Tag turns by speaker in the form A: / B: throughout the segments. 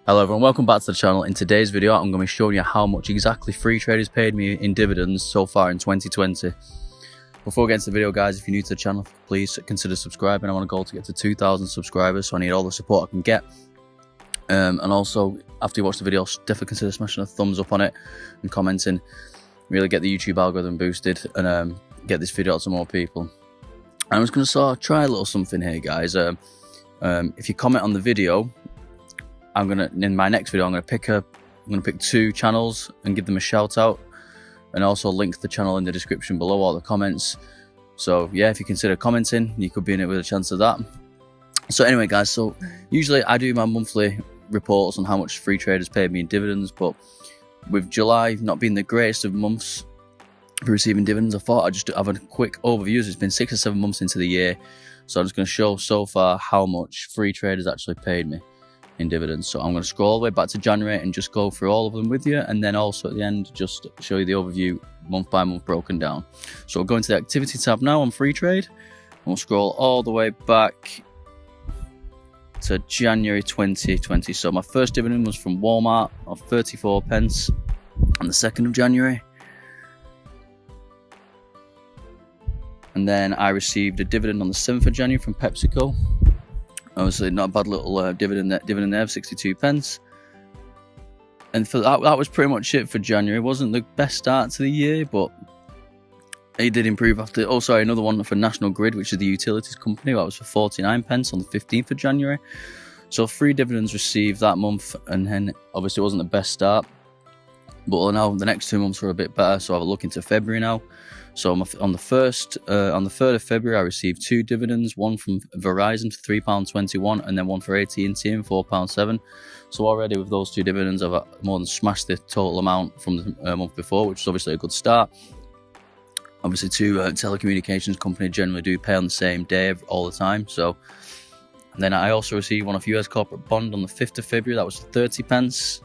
A: Hello everyone, welcome back to the channel. In today's video, I'm going to be showing you how much exactly Freetrade has paid me in dividends so far in 2020. Before we get into the video, guys, if you're new to the channel, please consider subscribing. I want a goal to get to 2,000 subscribers, so I need all the support I can get. And also, after you watch the video, definitely consider smashing a thumbs up on it and commenting. Really get the YouTube algorithm boosted and get this video out to more people. I'm just going to sort of try a little something here, guys. If you comment on the video, in my next video, I'm gonna pick 2 channels and give them a shout out, and also link the channel in the description below all the comments. So yeah, if you consider commenting, you could be in it with a chance of that. So anyway, guys, so usually I do my monthly reports on how much Freetrade has paid me in dividends, but with July not being the greatest of months for receiving dividends, I thought I'd just have a quick overview. It's been 6 or 7 months into the year, so I'm just going to show so far how much Freetrade has actually paid me in dividends. So I'm going to scroll all the way back to January and just go through all of them with you, and then also at the end just show you the overview month by month broken down. So we'll go into the activity tab now on Freetrade, and we'll scroll all the way back to January 2020. So my first dividend was from Walmart of 34 pence on the 2nd of January, and then I received a dividend on the 7th of January from PepsiCo. Obviously not a bad little dividend there of 62 pence. And for that was pretty much it for January. It wasn't the best start to the year, but it did improve after. Oh, sorry, another one for National Grid, which is the utilities company. That was for 49 pence on the 15th of January. So 3 dividends received that month, and then obviously it wasn't the best start. But now the next 2 months are a bit better, so I'll have a look into February now. So on the 3rd of February, I received 2 dividends, one from Verizon for £3.21, and then one for AT&T and £4.7. So already with those 2 dividends, I've more than smashed the total amount from the month before, which is obviously a good start. Obviously, 2 telecommunications companies generally do pay on the same day all the time. So, and then I also received one of US corporate bond on the 5th of February. That was for 30 pence.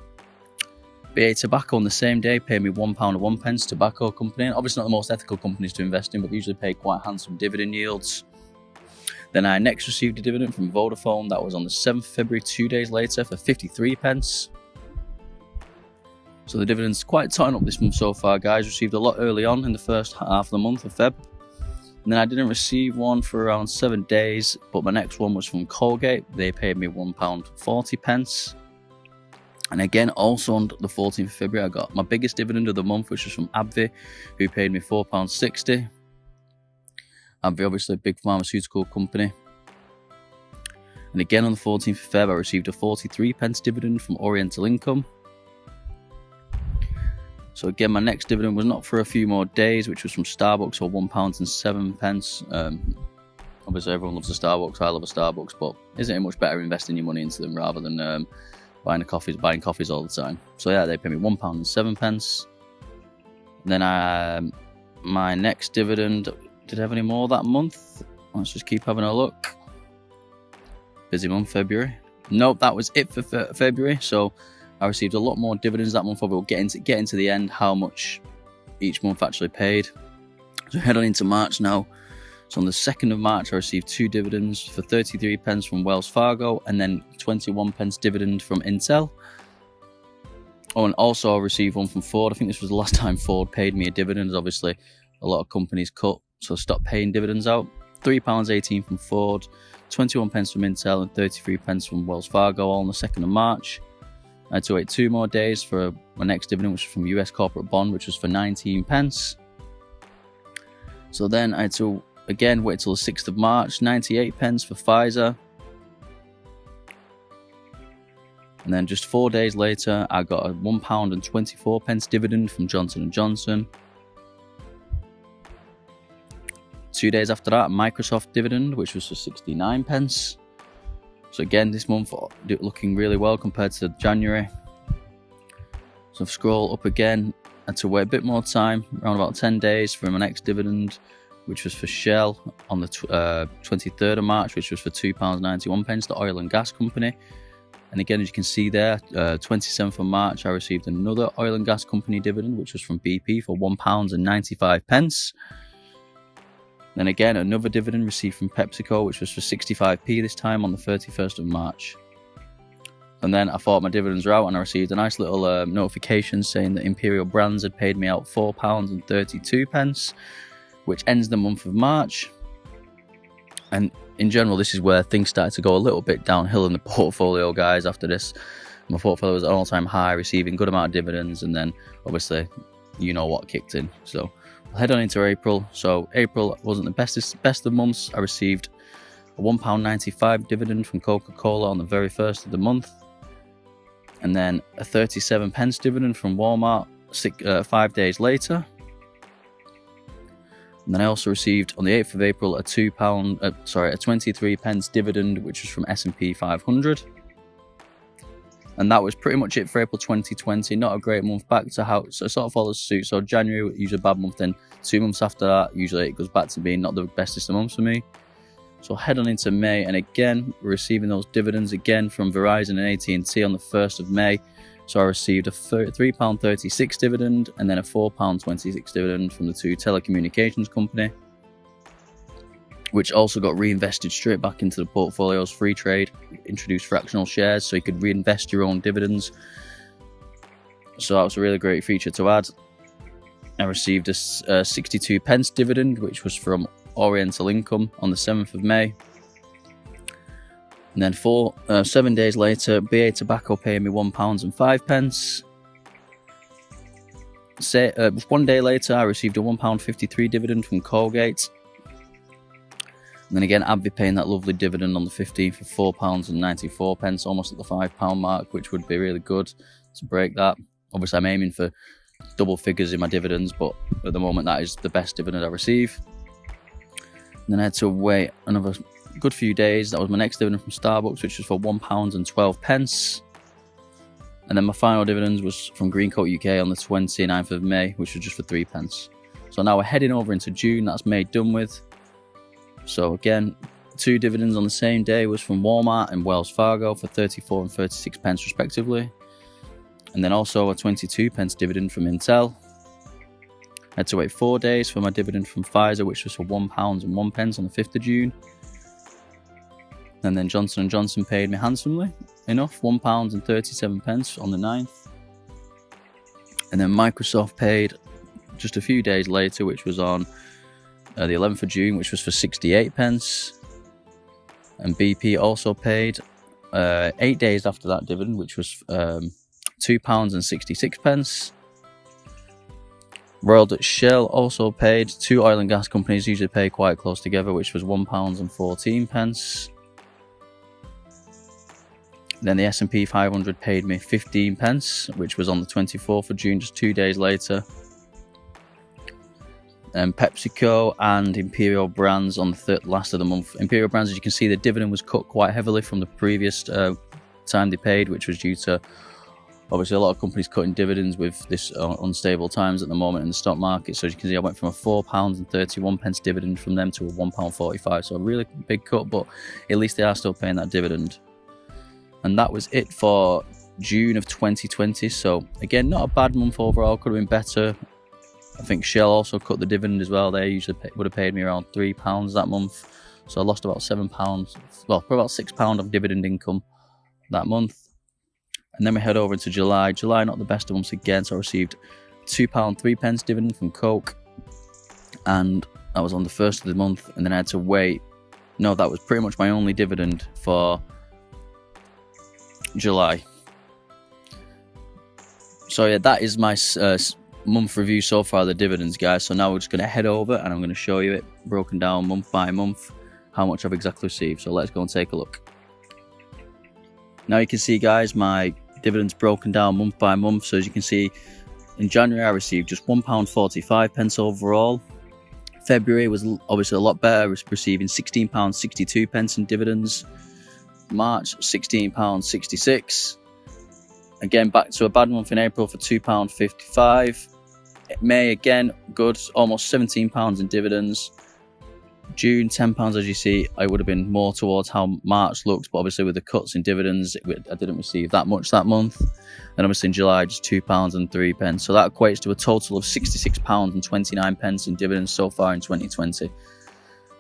A: BA Tobacco on the same day paid me £1.01 tobacco company. Obviously not the most ethical companies to invest in, but they usually pay quite handsome dividend yields. Then I next received a dividend from Vodafone. That was on the 7th of February, 2 days later, for 53 pence. So the dividends quite tightened up this month so far, guys. Received a lot early on in the first half of the month of Feb. And then I didn't receive one for around 7 days, but my next one was from Colgate. They paid me £1.40. And again, also on the 14th of February, I got my biggest dividend of the month, which was from AbbVie, who paid me £4.60. AbbVie, obviously a big pharmaceutical company. And again, on the 14th of Feb, I received a 43 pence dividend from Oriental Income. So again, my next dividend was not for a few more days, which was from Starbucks for £1.07. Obviously, everyone loves a Starbucks. I love a Starbucks, but isn't it much better investing your money into them rather than buying coffees all the time? So yeah, they pay me £1.07. And then my next dividend, did I have any more that month? Let's just keep having a look. Busy month, February. Nope, that was it for February. So I received a lot more dividends that month. We'll get into the end how much each month actually paid. So head on into March now. So on the 2nd of March, I received 2 dividends for 33 pence from Wells Fargo, and then 21 pence dividend from Intel. Oh, and also I received one from Ford. I think this was the last time Ford paid me a dividend. Obviously, a lot of companies cut, so stopped paying dividends out. £3.18 from Ford, 21 pence from Intel, and 33 pence from Wells Fargo, all on the 2nd of March. I had to wait 2 more days for my next dividend, which was from US corporate bond, which was for 19 pence. So then I had to again wait till the 6th of March, 98 pence for Pfizer. And then just 4 days later, I got a £1.24 dividend from Johnson & Johnson. 2 days after that, Microsoft dividend, which was for 69 pence. So again, this month looking really well compared to January. So if I scroll up again, I had to wait a bit more time, around about 10 days for my next dividend, which was for Shell on the 23rd of March, which was for £2.91, the oil and gas company. And again, as you can see there, 27th of March, I received another oil and gas company dividend, which was from BP for £1.95. Then again, another dividend received from PepsiCo, which was for 65p this time on the 31st of March. And then I thought my dividends were out, and I received a nice little notification saying that Imperial Brands had paid me out £4.32, which ends the month of March. And in general, this is where things started to go a little bit downhill in the portfolio, guys. After this, my portfolio was at an all-time high, receiving good amount of dividends, and then obviously, you know what kicked in. So I'll head on into April. So April wasn't the best of months. I received a £1.95 dividend from Coca-Cola on the very first of the month, and then a 37p dividend from Walmart 5 days later. And then I also received on the 8th of April a 23p dividend, which was from S&P 500. And that was pretty much it for April 2020. Not a great month. Back to how, so it sort of follows suit. So January, usually a bad month. Then 2 months after that, usually it goes back to being not the bestest of months for me. So head on into May, and again, we're receiving those dividends again from Verizon and AT&T on the 1st of May. So I received a £3.36 dividend, and then a £4.26 dividend from the two telecommunications company, which also got reinvested straight back into the portfolios. Freetrade introduced fractional shares, so you could reinvest your own dividends. So that was a really great feature to add. I received a 62p dividend, which was from Oriental Income on the 7th of May. And then 7 days later, BA Tobacco paid me £1.05. 1 day later, I received a £1.53 dividend from Colgate. And then again, AbbVie paying that lovely dividend on the 15th of £4.94, almost at the £5 mark, which would be really good to break that. Obviously, I'm aiming for double figures in my dividends, but at the moment, that is the best dividend I receive. And then I had to wait another good few days. That was my next dividend from Starbucks, which was for £1.12. And then my final dividends was from Greencoat UK on the 29th of May, which was just for 3p. So now we're heading over into June. That's May done with. So again, 2 dividends on the same day was from Walmart and Wells Fargo for 34 and 36p respectively. And then also a 22p dividend from Intel. I had to wait 4 days for my dividend from Pfizer, which was for £1.01 on the 5th of June. And then Johnson & Johnson paid me handsomely enough, £1.37 on the 9th. And then Microsoft paid just a few days later, which was on the 11th of June, which was for 68p. And BP also paid 8 days after that dividend, which was £2.66. Royal Dutch Shell also paid. 2 oil and gas companies usually pay quite close together, which was £1.14. Then the S&P 500 paid me 15p, which was on the 24th of June, just 2 days later. And PepsiCo and Imperial Brands on the last of the month. Imperial Brands, as you can see, the dividend was cut quite heavily from the previous time they paid, which was due to obviously a lot of companies cutting dividends with this unstable times at the moment in the stock market. So as you can see, I went from a £4.31 dividend from them to a £1.45. So a really big cut, but at least they are still paying that dividend. And that was it for June of 2020. So again, not a bad month overall, could have been better. I think Shell also cut the dividend as well. They usually would have paid me around £3 that month. So I lost about £7, well, probably about £6 of dividend income that month. And then we head over into July. July, not the best of months again. So I received £2.03 dividend from Coke. And that was on the 1st of the month. And then I had to wait. No, that was pretty much my only dividend for July. So yeah, that is my month review so far, the dividends, guys. So now we're just going to head over and I'm going to show you it broken down month by month, how much I've exactly received. So let's go and take a look. Now you can see, guys, my dividends broken down month by month. So as you can see, in January I received just £1.45 overall. February was obviously a lot better, receiving £16.62 in dividends. March, £16.66. Again, back to a bad month in April for £2.55. May, again, good, almost £17 in dividends. June, £10, as you see. I would have been more towards how March looked, but obviously with the cuts in dividends, I didn't receive that much that month. And obviously in July, just £2.03. So that equates to a total of £66.29 in dividends so far in 2020.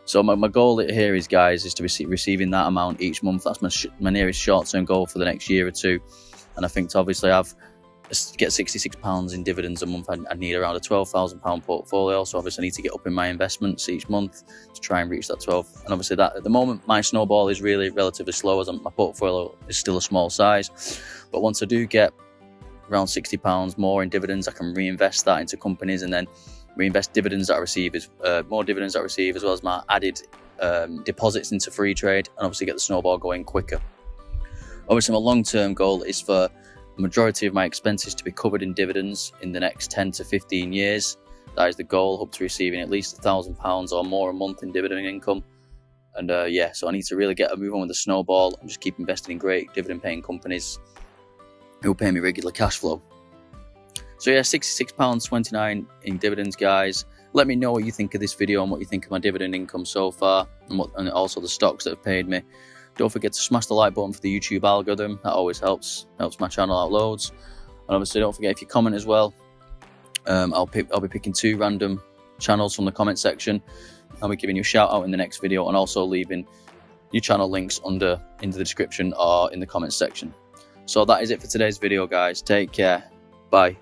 A: So my goal here is, guys, is to receiving that amount each month. That's my nearest short-term goal for the next year or two. And I think to obviously get £66 in dividends a month, I need around a £12,000 portfolio. So obviously I need to get up in my investments each month to try and reach that 12. And obviously that at the moment my snowball is really relatively slow, as my portfolio is still a small size. But once I do get around £60 more in dividends, I can reinvest that into companies, and then reinvest dividends that I receive, more dividends that I receive, as well as my added deposits into Freetrade, and obviously get the snowball going quicker. Obviously my long-term goal is for the majority of my expenses to be covered in dividends in the next 10 to 15 years. That is the goal, up to receiving at least £1,000 or more a month in dividend income. And yeah, so I need to really get a move on with the snowball and just keep investing in great dividend paying companies who will pay me regular cash flow. So yeah, £66.29 in dividends, guys. Let me know what you think of this video and what you think of my dividend income so far, and also the stocks that have paid me. Don't forget to smash the like button for the YouTube algorithm. That always helps my channel out loads. And obviously don't forget, if you comment as well, I'll be picking 2 random channels from the comment section. I'll be giving you a shout out in the next video, and also leaving your channel links in the description or in the comment section. So that is it for today's video, guys. Take care. Bye.